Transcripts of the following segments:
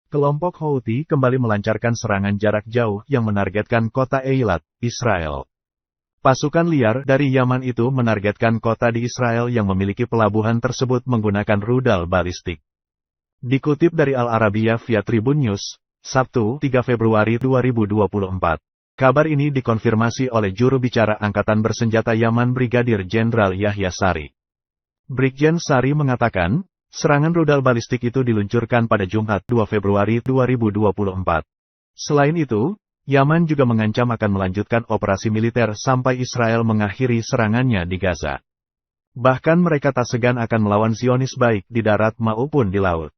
Kelompok Houthi kembali melancarkan serangan jarak jauh yang menargetkan kota Eilat, Israel. Pasukan liar dari Yaman itu menargetkan kota di Israel yang memiliki pelabuhan tersebut menggunakan rudal balistik. Dikutip dari Al Arabiya via Tribun News, Sabtu, 3 Februari 2024. Kabar ini dikonfirmasi oleh juru bicara Angkatan Bersenjata Yaman Brigadir Jenderal Yahya Sari. Brigjen Sari mengatakan, serangan rudal balistik itu diluncurkan pada Jumat 2 Februari 2024. Selain itu, Yaman juga mengancam akan melanjutkan operasi militer sampai Israel mengakhiri serangannya di Gaza. Bahkan mereka tak segan akan melawan Zionis baik di darat maupun di laut.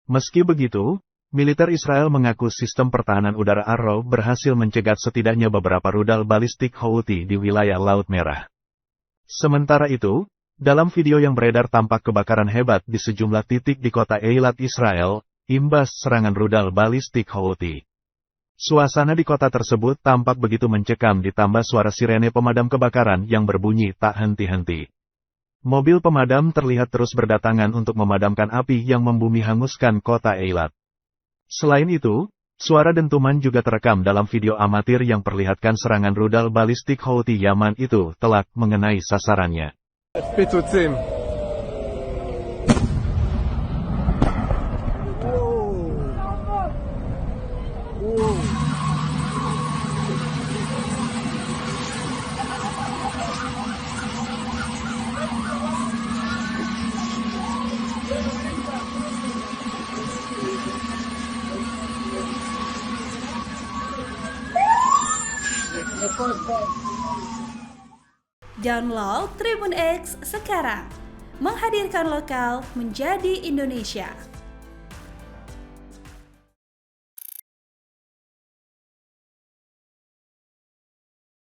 Meski begitu, militer Israel mengaku sistem pertahanan udara Arrow berhasil mencegat setidaknya beberapa rudal balistik Houthi di wilayah Laut Merah. Sementara itu, dalam video yang beredar tampak kebakaran hebat di sejumlah titik di kota Eilat, Israel, imbas serangan rudal balistik Houthi. Suasana di kota tersebut tampak begitu mencekam ditambah suara sirene pemadam kebakaran yang berbunyi tak henti-henti. Mobil pemadam terlihat terus berdatangan untuk memadamkan api yang membumi hanguskan kota Eilat. Selain itu, suara dentuman juga terekam dalam video amatir yang perlihatkan serangan rudal balistik Houthi Yaman itu telak mengenai sasarannya. פיצוצים. Download Tribun X sekarang, menghadirkan lokal menjadi Indonesia.